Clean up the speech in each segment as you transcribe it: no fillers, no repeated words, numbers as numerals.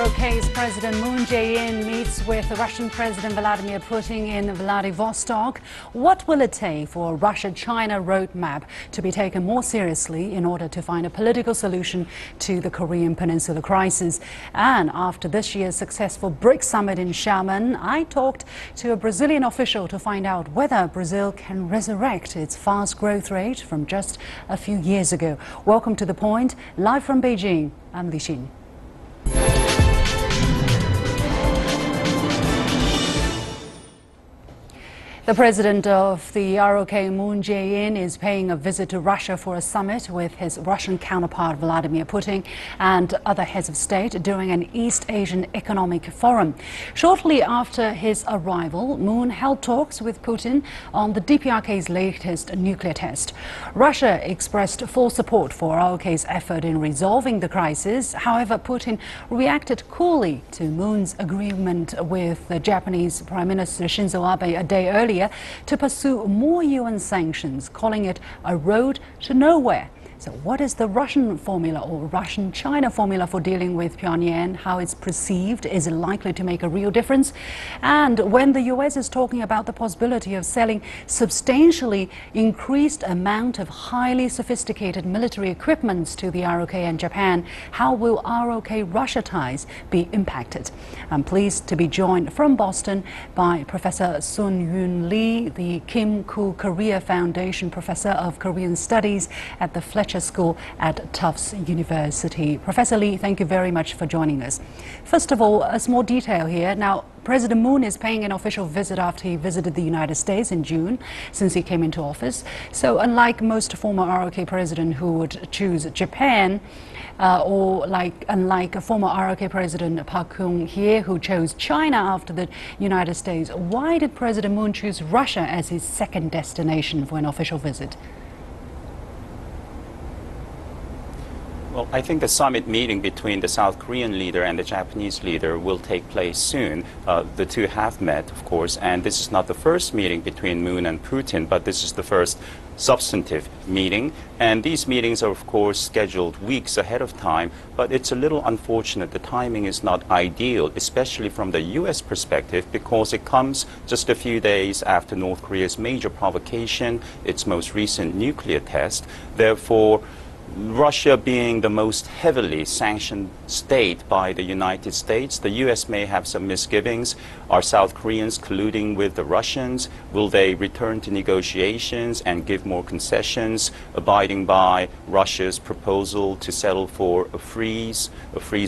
ROK's President Moon Jae-in meets with Russian President Vladimir Putin in Vladivostok. What will it take for a Russia-China roadmap to be taken more seriously in order to find a political solution to the Korean Peninsula crisis? And after this year's successful BRICS summit in Xiamen, I talked to a Brazilian official to find out whether Brazil can resurrect its fast growth rate from just a few years ago. Welcome to The Point. Live from Beijing, I'm Li Xin. The president of the ROK Moon Jae-in is paying a visit to Russia for a summit with his Russian counterpart Vladimir Putin and other heads of state during an East Asian Economic Forum. Shortly after his arrival, Moon held talks with Putin on the DPRK's latest nuclear test. Russia expressed full support for ROK's effort in resolving the crisis. However, Putin reacted coolly to Moon's agreement with the Japanese Prime Minister Shinzo Abe a day earlier to pursue more UN sanctions, calling it a road to nowhere. So what is the Russian formula or Russian-China formula for dealing with Pyongyang? How it's perceived? Is it likely to make a real difference? And when the US is talking about the possibility of selling substantially increased amount of highly sophisticated military equipments to the ROK and Japan, how will ROK-Russia ties be impacted? I'm pleased to be joined from Boston by Professor Sun Yun Lee, the Kim Koo-Korea Foundation Professor of Korean Studies at the Fletcher School at Tufts University. Professor Lee, thank you very much for joining us. First of all, a small detail here. Now, President Moon is paying an official visit after he visited the United States in June, since he came into office. So unlike most former ROK president who would choose Japan, unlike a former ROK President Park Geun-hye who chose China after the United States, why did President Moon choose Russia as his second destination for an official visit? Well, I think the summit meeting between the South Korean leader and the Japanese leader will take place soon. The two have met, of course, and this is not the first meeting between Moon and Putin, but this is the first substantive meeting. And these meetings are, of course, scheduled weeks ahead of time, but it's a little unfortunate. The timing is not ideal, especially from the U.S. perspective, because it comes just a few days after North Korea's major provocation, its most recent nuclear test. Therefore, Russia being the most heavily sanctioned state by the United States, the U.S. may have some misgivings. Are South Koreans colluding with the Russians? Will they return to negotiations and give more concessions, abiding by Russia's proposal to settle for a freeze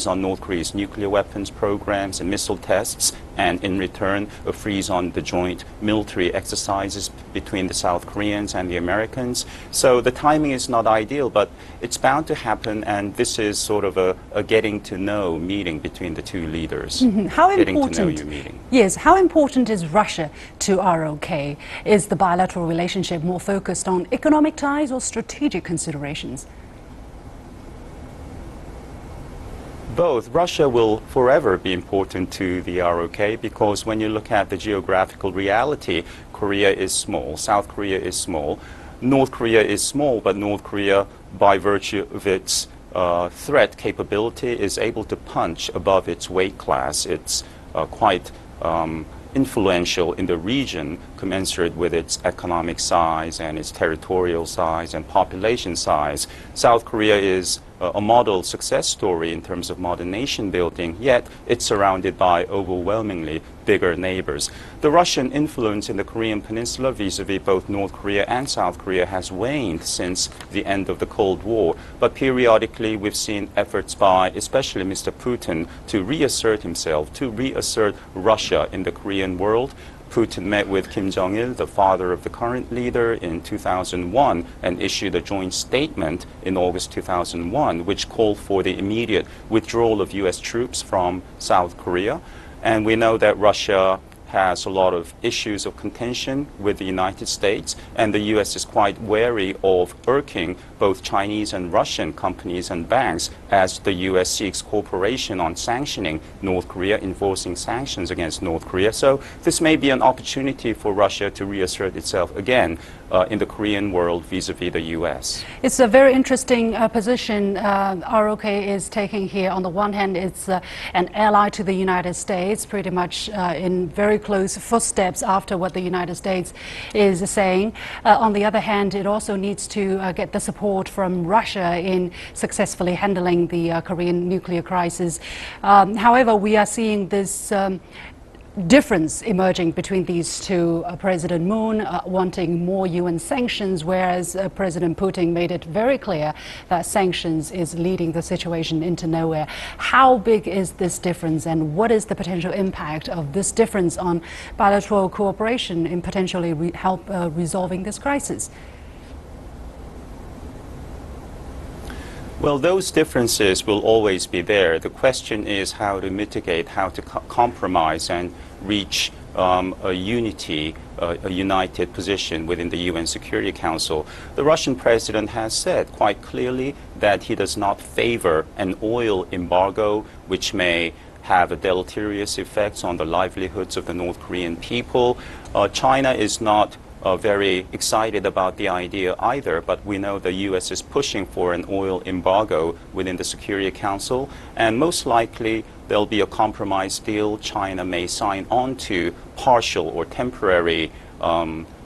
on North Korea's nuclear weapons programs and missile tests, and in return, a freeze on the joint military exercises between the South Koreans and the Americans? So the timing is not ideal, but it's bound to happen, and this is sort of a getting to know meeting between the two leaders. How important? Getting to know you meeting. Yes, how important is Russia to ROK? Is the bilateral relationship more focused on economic ties or strategic considerations? Both. Russia will forever be important to the ROK because when you look at the geographical reality, Korea is small, South Korea is small, North Korea is small, but North Korea, by virtue of its threat capability, is able to punch above its weight class. It's quite influential in the region, commensurate with its economic size and its territorial size and population size. South Korea is a model success story in terms of modern nation building, yet it's surrounded by overwhelmingly bigger neighbors. The Russian influence in the Korean Peninsula vis-à-vis both North Korea and South Korea has waned since the end of the Cold War, but periodically we've seen efforts by especially Mr. Putin to reassert himself, to reassert Russia in the Korean world. Putin met with Kim Jong-il, the father of the current leader, in 2001 and issued a joint statement in August 2001 which called for the immediate withdrawal of U.S. troops from South Korea. And we know that Russia has a lot of issues of contention with the United States, and the U.S. is quite wary of irking both Chinese and Russian companies and banks as the U.S. seeks cooperation on sanctioning North Korea, enforcing sanctions against North Korea. So this may be an opportunity for Russia to reassert itself again in the Korean world vis-a-vis the U.S. It's a very interesting position ROK is taking here. On the one hand, it's an ally to the United States, pretty much in very close footsteps after what the United States is saying. On the other hand, it also needs to get the support from Russia in successfully handling the Korean nuclear crisis. However, we are seeing this difference emerging between these two. President Moon wanting more UN sanctions, whereas President Putin made it very clear that sanctions is leading the situation into nowhere. How big is this difference, and what is the potential impact of this difference on bilateral cooperation in potentially help resolving this crisis? Well, those differences will always be there. The question is how to mitigate, how to compromise and reach a unity, a united position within the UN Security Council. The Russian president has said quite clearly that he does not favor an oil embargo, which may have a deleterious effects on the livelihoods of the North Korean people. China is not very excited about the idea either, but we know the U.S. is pushing for an oil embargo within the Security Council, and most likely there'll be a compromise deal. China may sign on to partial or temporary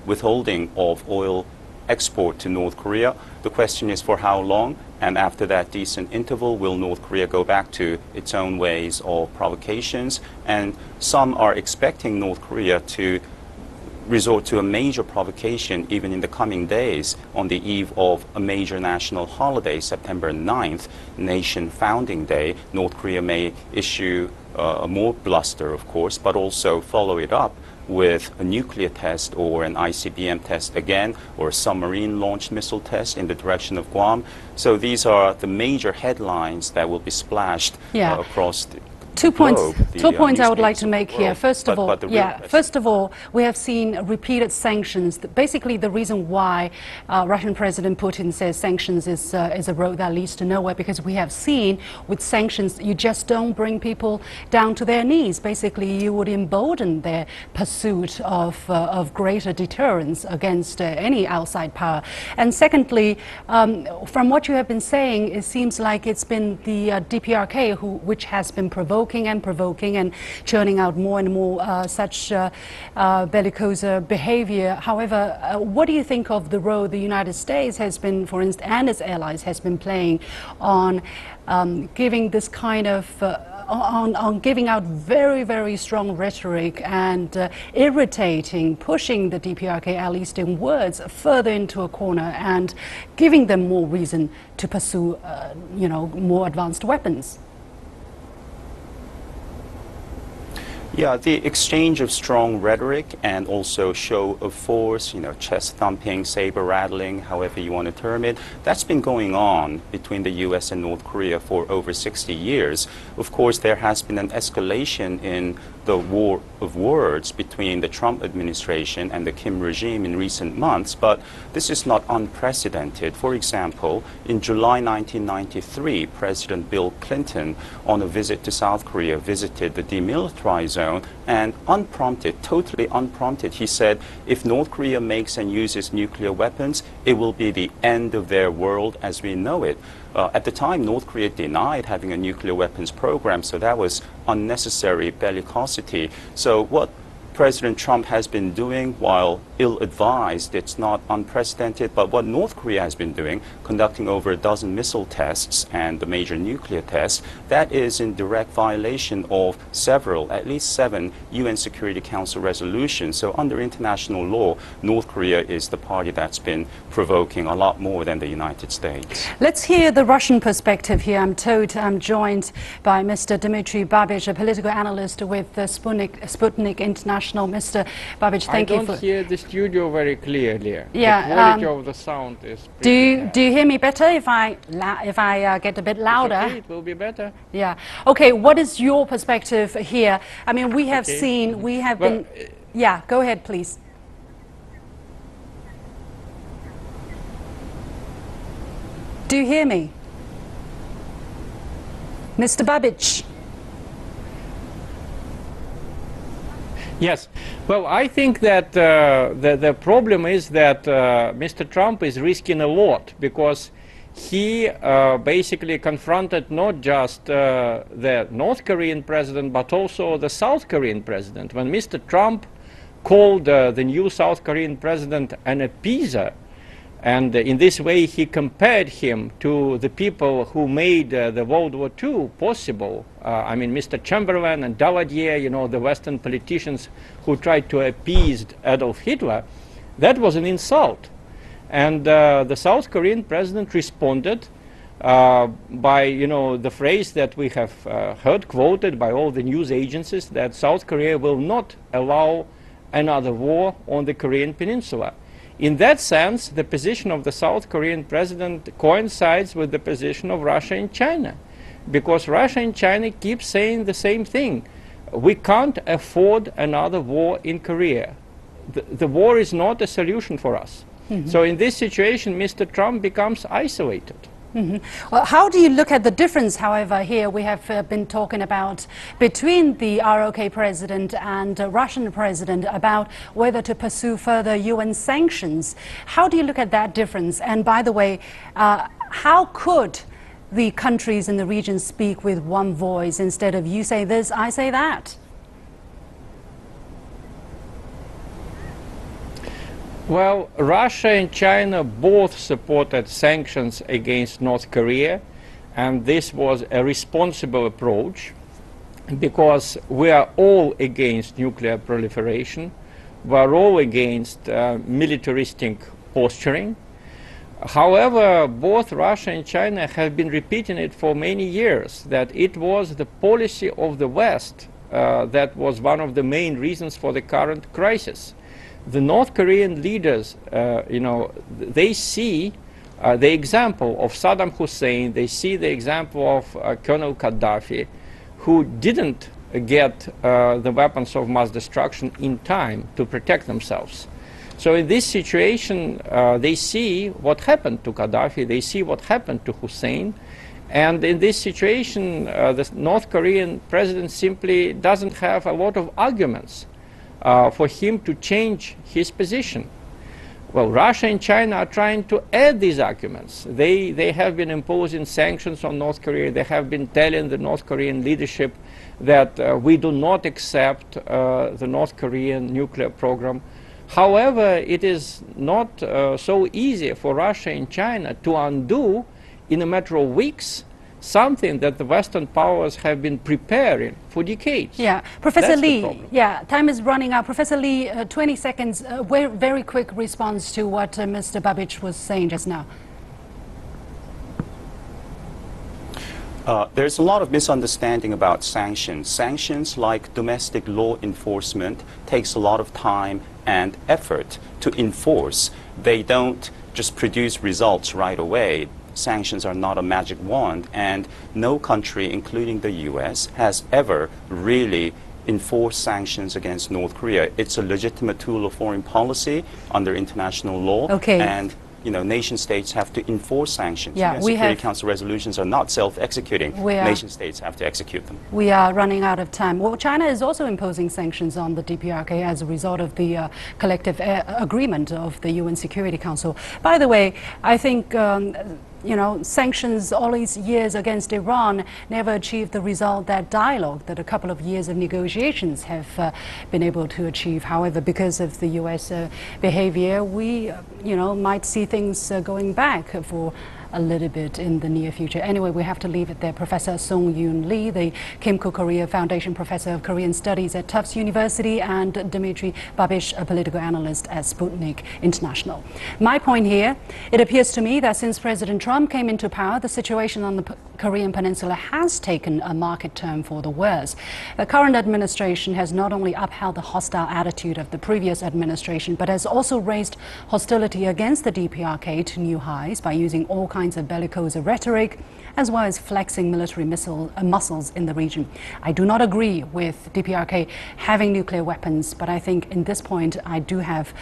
withholding of oil export to North Korea. The question is for how long, and after that decent interval, will North Korea go back to its own ways of provocations? And some are expecting North Korea to resort to a major provocation even in the coming days on the eve of a major national holiday, September 9th, Nation Founding Day. North Korea may issue more bluster, of course, but also follow it up with a nuclear test or an ICBM test again, or a submarine-launched missile test in the direction of Guam. So these are the major headlines that will be splashed across the Two points I would like to make here. First of all, we have seen repeated sanctions. Basically, the reason why Russian President Putin says sanctions is a road that leads to nowhere, because we have seen with sanctions, you just don't bring people down to their knees. Basically, you would embolden their pursuit of greater deterrence against any outside power. And secondly, from what you have been saying, it seems like it's been the DPRK which has been provoking and churning out more and more such bellicose behavior. However, what do you think of the role the United States has been, for instance, and its allies has been playing on giving this kind of on giving out very, very strong rhetoric and irritating, pushing the DPRK, at least in words, further into a corner and giving them more reason to pursue, more advanced weapons? Yeah, the exchange of strong rhetoric and also show of force, chest thumping, saber rattling, however you want to term it, that's been going on between the U.S. and North Korea for over 60 years. Of course, there has been an escalation in the war of words between the Trump administration and the Kim regime in recent months, but this is not unprecedented. For example, in July 1993, President Bill Clinton, on a visit to South Korea, visited the demilitarized zone, and unprompted, totally unprompted, he said, if North Korea makes and uses nuclear weapons, it will be the end of their world as we know it. At the time, North Korea denied having a nuclear weapons program, so that was unnecessary bellicosity. So what President Trump has been doing, while ill-advised, it's not unprecedented, but what North Korea has been doing, conducting over a dozen missile tests and the major nuclear tests, that is in direct violation of at least seven UN Security Council resolutions. So under international law, North Korea is the party that's been provoking a lot more than the United States. Let's hear the Russian perspective here. I'm told I'm joined by Mr. Dmitry Babich, a political analyst with Sputnik International. Mr. Babich, thank you for... I don't hear this studio very clearly. Yeah, the quality of the sound is do pretty you hear me better if I get a bit louder? It's okay, it will be better. Yeah. Okay. What is your perspective here? I mean, we have Okay. seen, we have Well, been. Yeah. Go ahead, please. Do you hear me, Mr. Babic? Yes. Well, I think that the problem is that Mr. Trump is risking a lot because he basically confronted not just the North Korean president but also the South Korean president. When Mr. Trump called the new South Korean president an appeaser, and in this way he compared him to the people who made the World War II possible. I mean, Mr. Chamberlain and Daladier, you know, the Western politicians who tried to appease Adolf Hitler. That was an insult. And the South Korean president responded by, you know, the phrase that we have heard quoted by all the news agencies, that South Korea will not allow another war on the Korean Peninsula. In that sense, the position of the South Korean president coincides with the position of Russia and China, because Russia and China keep saying the same thing. We can't afford another war in Korea. The war is not a solution for us. Mm-hmm. So in this situation, Mr. Trump becomes isolated. Mm-hmm. Well, how do you look at the difference, however, here we have been talking about between the ROK president and Russian president about whether to pursue further UN sanctions? How do you look at that difference? And by the way, how could the countries in the region speak with one voice instead of you say this, I say that? Well, Russia and China both supported sanctions against North Korea, and this was a responsible approach because we are all against nuclear proliferation. We are all against militaristic posturing. However, both Russia and China have been repeating it for many years, that it was the policy of the West that was one of the main reasons for the current crisis. The North Korean leaders, you know, they see the example of Saddam Hussein, they see the example of Colonel Gaddafi, who didn't get the weapons of mass destruction in time to protect themselves. So in this situation, they see what happened to Gaddafi, they see what happened to Hussein, and in this situation, the North Korean president simply doesn't have a lot of arguments for him to change his position. Well, Russia and China are trying to add these arguments. They have been imposing sanctions on North Korea. They have been telling the North Korean leadership that we do not accept the North Korean nuclear program. However, it is not so easy for Russia and China to undo in a matter of weeks something that the Western powers have been preparing for decades. Yeah, Professor Lee, yeah, time is running out. Professor Lee, 20 seconds, very quick response to what Mr. Babic was saying just now. There's a lot of misunderstanding about sanctions. Sanctions, like domestic law enforcement, takes a lot of time and effort to enforce. They don't just produce results right away. Sanctions are not a magic wand, and no country, including the US, has ever really enforced sanctions against North Korea. It's a legitimate tool of foreign policy under international law. Okay. And you know, nation states have to enforce sanctions. Yeah, we Security have Council resolutions are not self-executing. Nation states have to execute them. We are running out of time. Well, China is also imposing sanctions on the DPRK as a result of the collective agreement of the UN Security Council. By the way, I think you know, sanctions all these years against Iran never achieved the result, that dialogue that a couple of years of negotiations have been able to achieve. However, because of the US behavior, we, you know, might see things going back for a little bit in the near future. Anyway, we have to leave it there. Professor Sung Yoon Lee, the Kimco Korea Foundation Professor of Korean Studies at Tufts University, and Dmitry Babish, a political analyst at Sputnik International. My point here, it appears to me that since President Trump came into power, the situation on the Korean Peninsula has taken a marked turn for the worse. The current administration has not only upheld the hostile attitude of the previous administration, but has also raised hostility against the DPRK to new highs by using all kinds of bellicose rhetoric, as well as flexing military muscles in the region. I do not agree with DPRK having nuclear weapons, but I think in this point I do have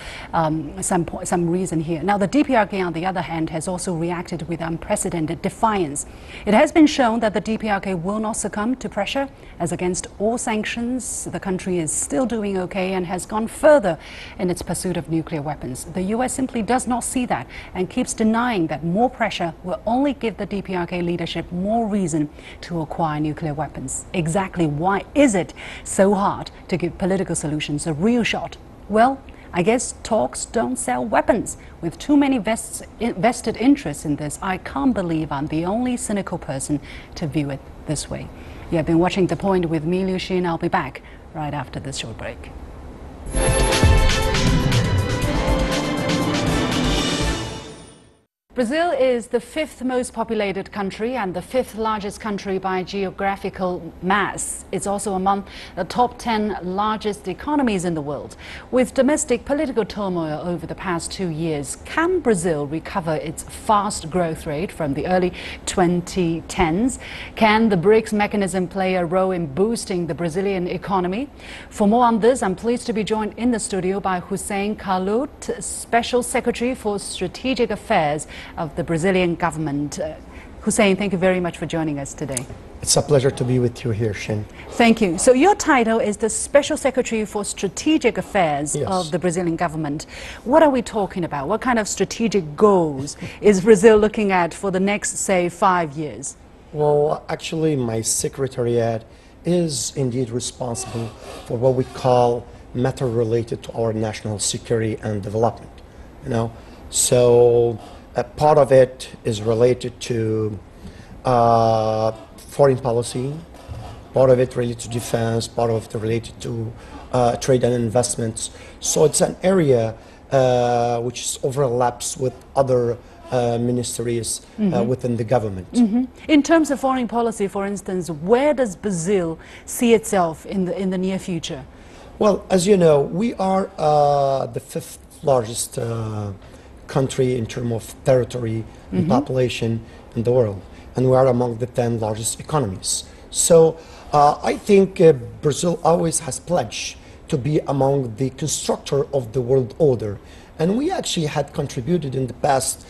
some reason here. Now, the DPRK, on the other hand, has also reacted with unprecedented defiance. It has been shown that the DPRK will not succumb to pressure, as against all sanctions, the country is still doing okay and has gone further in its pursuit of nuclear weapons. The US simply does not see that and keeps denying that more pressure will only give the DPRK leadership more reason to acquire nuclear weapons. Exactly why is it so hard to give political solutions a real shot? Well, I guess talks don't sell weapons. With too many vested interests in this, I can't believe I'm the only cynical person to view it this way. You have been watching The Point with me, Liu Xin. I'll be back right after this short break. Brazil is the fifth most populated country and the fifth largest country by geographical mass. It's also among the top 10 largest economies in the world. With domestic political turmoil over the past 2 years, can Brazil recover its fast growth rate from the early 2010s? Can the BRICS mechanism play a role in boosting the Brazilian economy? For more on this, I'm pleased to be joined in the studio by Hussein Kalout, Special Secretary for Strategic Affairs of the Brazilian government. Hussein, thank you very much for joining us today. It's a pleasure to be with you here, Shin. Thank you. So your title is the Special Secretary for Strategic Affairs Yes. of the Brazilian government. What are we talking about? What kind of strategic goals is Brazil looking at for the next, say, 5 years? Well, actually, my secretariat is indeed responsible for what we call matter related to our national security and development. So part of it is related to foreign policy, part of it related to defense, part of it related to trade and investments. So it's an area which overlaps with other ministries within the government. In terms of foreign policy, for instance, where does Brazil see itself in the near future? Well, as you know, we are the fifth largest country in terms of territory and population in the world, and we are among the 10 largest economies. So I think Brazil always has pledged to be among the constructor of the world order, and we actually had contributed in the past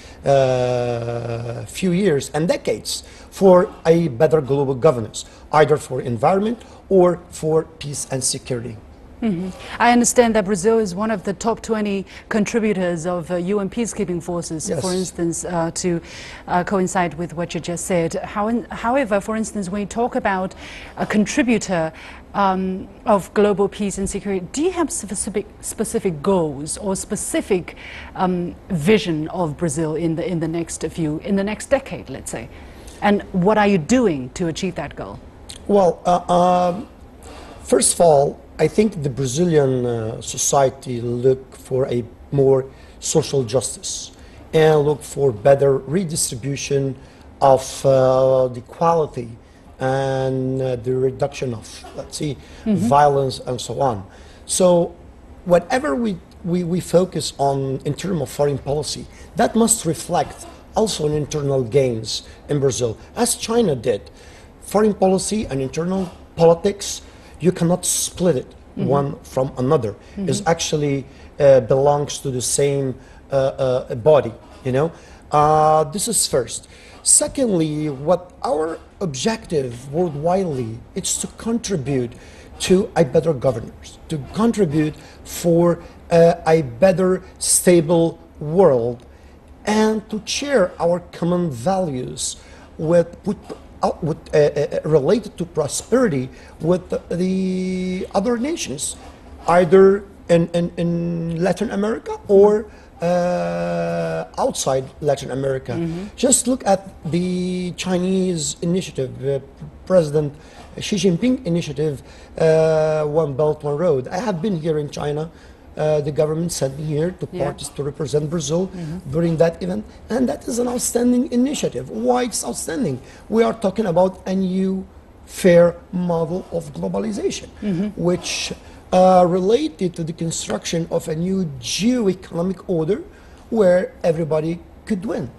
few years and decades for a better global governance, either for environment or for peace and security. I understand that Brazil is one of the top 20 contributors of UN peacekeeping forces, Yes. for instance, to coincide with what you just said. However, for instance, when you talk about a contributor of global peace and security, do you have specific goals or specific vision of Brazil in the next decade, let's say? And what are you doing to achieve that goal? Well, first of all, I think the Brazilian society look for a more social justice and look for better redistribution of the quality and the reduction of, let's see, violence and so on. So whatever we focus on in terms of foreign policy, that must reflect also in internal gains in Brazil, as China did. Foreign policy and internal politics, you cannot split it one from another. It actually belongs to the same body, This is first. Secondly, what our objective worldwide is to contribute to a better governance, to contribute for a better, stable world, and to share our common values related to prosperity with the other nations, either in Latin America or outside Latin America. Just look at the Chinese initiative, President Xi Jinping initiative, One Belt, One Road. I have been here in China. The government sent me here to represent Brazil during that event, and that is an outstanding initiative. Why it's outstanding? We are talking about a new fair model of globalization, which related to the construction of a new geo-economic order where everybody could win.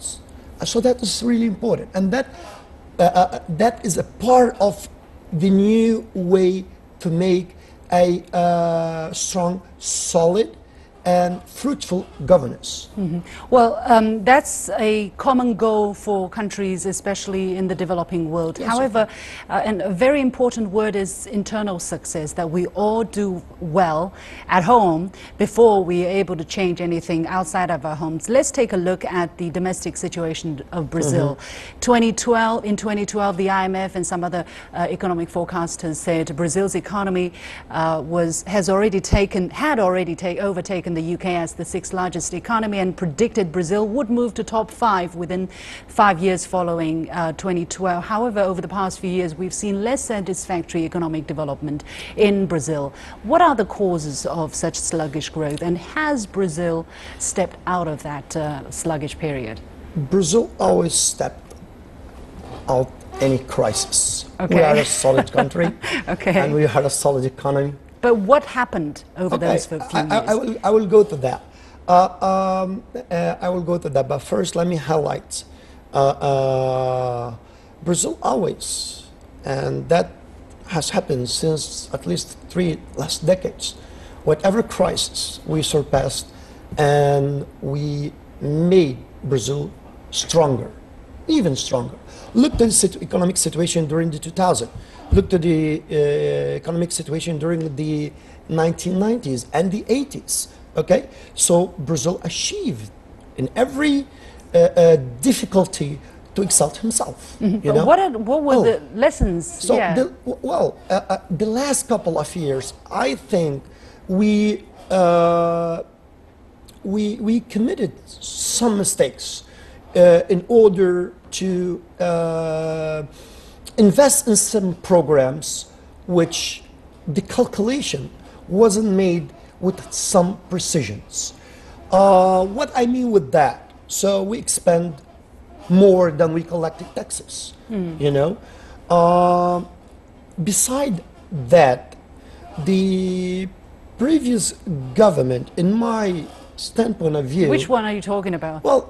So that is really important, and that is a part of the new way to make a strong, solid, and fruitful governance. Well, that's a common goal for countries, especially in the developing world. Yes, however, and a very important word is internal success, that we all do well at home before we are able to change anything outside of our homes. Let's take a look at the domestic situation of Brazil. In 2012, the IMF and some other economic forecasters said Brazil's economy had already overtaken the UK as the sixth largest economy, and predicted Brazil would move to top 5 within 5 years following 2012. However, over the past few years, we've seen less satisfactory economic development in Brazil. What are the causes of such sluggish growth, and has Brazil stepped out of that sluggish period? Brazil always stepped out any crisis. Okay. We are a solid country, and we are a solid economy. But what happened over those few years? I will go to that. I will go to that, but first let me highlight Brazil always, and that has happened since at least 3 last decades. Whatever crisis we surpassed, and we made Brazil stronger, even stronger. Look at the economic situation during the 2000s. Look at the economic situation during the 1990s and the 80s. Okay, so Brazil achieved in every difficulty to exalt himself. You know? What were the lessons? So the last couple of years, I think we committed some mistakes in order to invest in some programs which the calculation wasn't made with some precisions. What I mean with that, so we expend more than we collected taxes, you know. Beside that, the previous government, in my standpoint of view... Which one are you talking about? Well,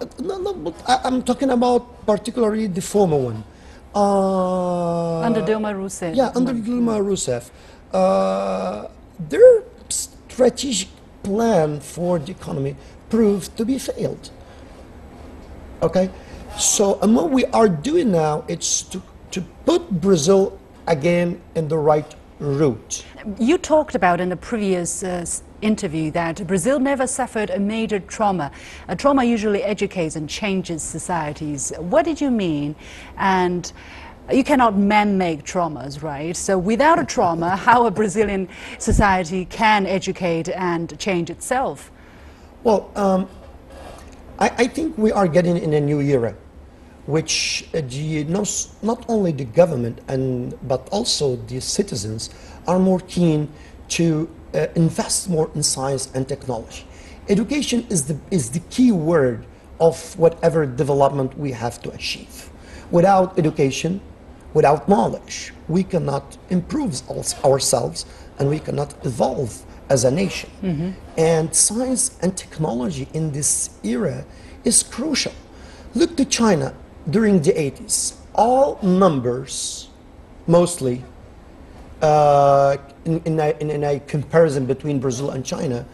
I'm talking about particularly the former one. Under Dilma Rousseff. Yeah, under Dilma Rousseff. Their strategic plan for the economy proved to be failed. Okay? So, and what we are doing now is to put Brazil again in the right route. You talked about in a previous interview that Brazil never suffered a major trauma. A trauma usually educates and changes societies. What did you mean? And you cannot man-make traumas, right? So without a trauma, how a Brazilian society can educate and change itself? Well, I think we are getting in a new era, which not only the government but also the citizens are more keen to invest more in science and technology. Education is the key word of whatever development we have to achieve. Without education, without knowledge, we cannot improve ourselves, and we cannot evolve as a nation. And science and technology in this era is crucial. Look to China during the 80s. All numbers, mostly, in a comparison between Brazil and China,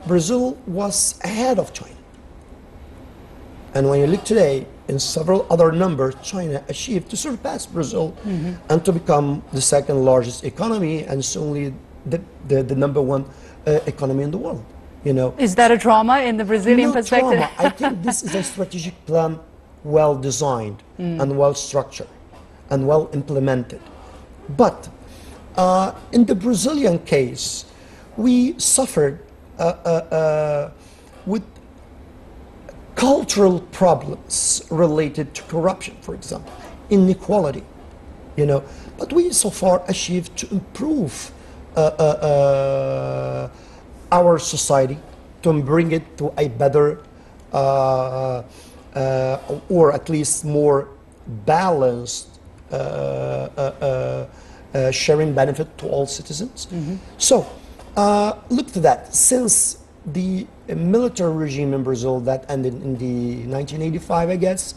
Brazil was ahead of China. And when you look today, in several other numbers, China achieved to surpass Brazil and to become the second largest economy and certainly the number 1 economy in the world. You know, is that a trauma in the Brazilian perspective? Trauma. I think this is a strategic plan, well designed and well structured and well implemented. But in the Brazilian case, we suffered with cultural problems related to corruption, for example, inequality, you know. But we so far achieved to improve our society, to bring it to a better or at least more balanced sharing benefit to all citizens. So look to that. Since the military regime in Brazil that ended in the 1985, I guess,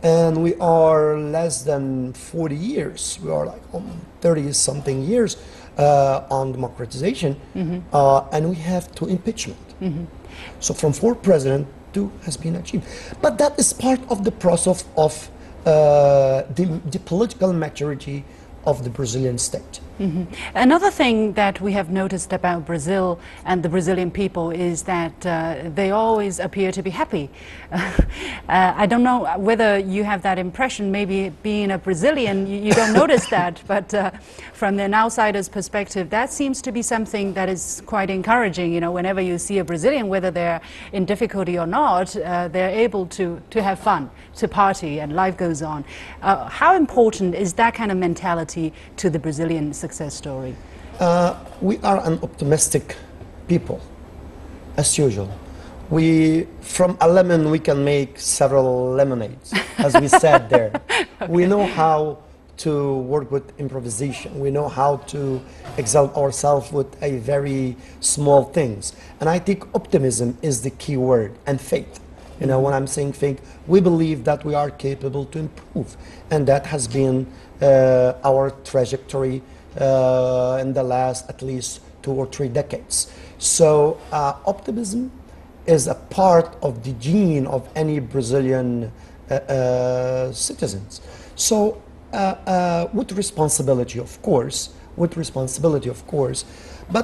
and we are less than 40 years, we are like 30 something years on democratization, and we have two impeachment. So from 4 presidents, 2 has been achieved. But that is part of the process of the political maturity of the Brazilian state. Another thing that we have noticed about Brazil and the Brazilian people is that they always appear to be happy. I don't know whether you have that impression. Maybe being a Brazilian, you don't notice that, but from an outsider's perspective, that seems to be something that is quite encouraging. You know, whenever you see a Brazilian, whether they're in difficulty or not, they're able to have fun, to party, and life goes on. How important is that kind of mentality to the Brazilian success story? We are an optimistic people, as usual. From a lemon, we can make several lemonades, as we said there. Okay. We know how to work with improvisation. We know how to exalt ourselves with a very small things. And I think optimism is the key word, and faith. You know, when I'm saying faith, we believe that we are capable to improve. And that has been our trajectory in the last at least 2 or 3 decades. So optimism is a part of the gene of any Brazilian citizens. So with responsibility, of course, but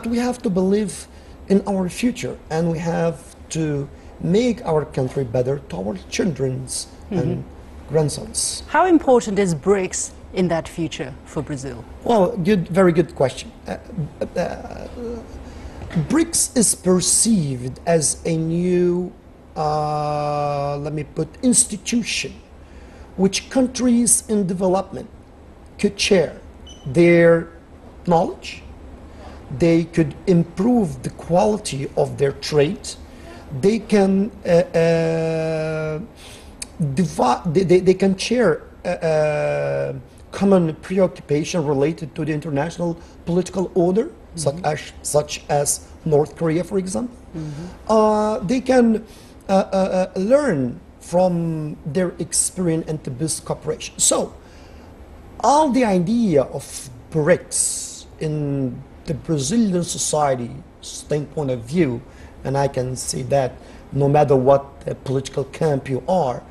we have to believe in our future, and we have to make our country better to our children's and grandsons. How important is BRICS in that future for Brazil? Well, very good question. BRICS is perceived as a new, institution, which countries in development could share their knowledge. They could improve the quality of their trade. They can they can share common preoccupation related to the international political order, such as North Korea, for example. They can learn from their experience and to build cooperation. So, all the idea of BRICS in the Brazilian society standpoint of view, and I can say that no matter what political camp you are,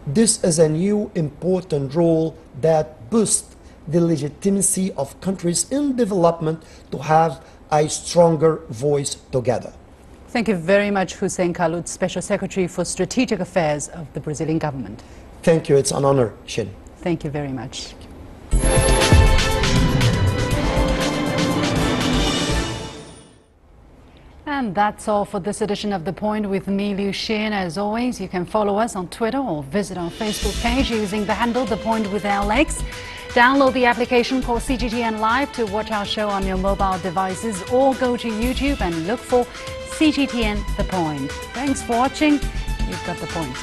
this is a new important role that boosts the legitimacy of countries in development to have a stronger voice together. Thank you very much, Hussein Khalud, Special Secretary for Strategic Affairs of the Brazilian government. Thank you. It's an honor, Shin. Thank you very much. And that's all for this edition of The Point with me, Liu Xin. As always, you can follow us on Twitter or visit our Facebook page using the handle The Point with LX. Download the application called CGTN Live to watch our show on your mobile devices, or go to YouTube and look for CGTN The Point. Thanks for watching. You've got The Point.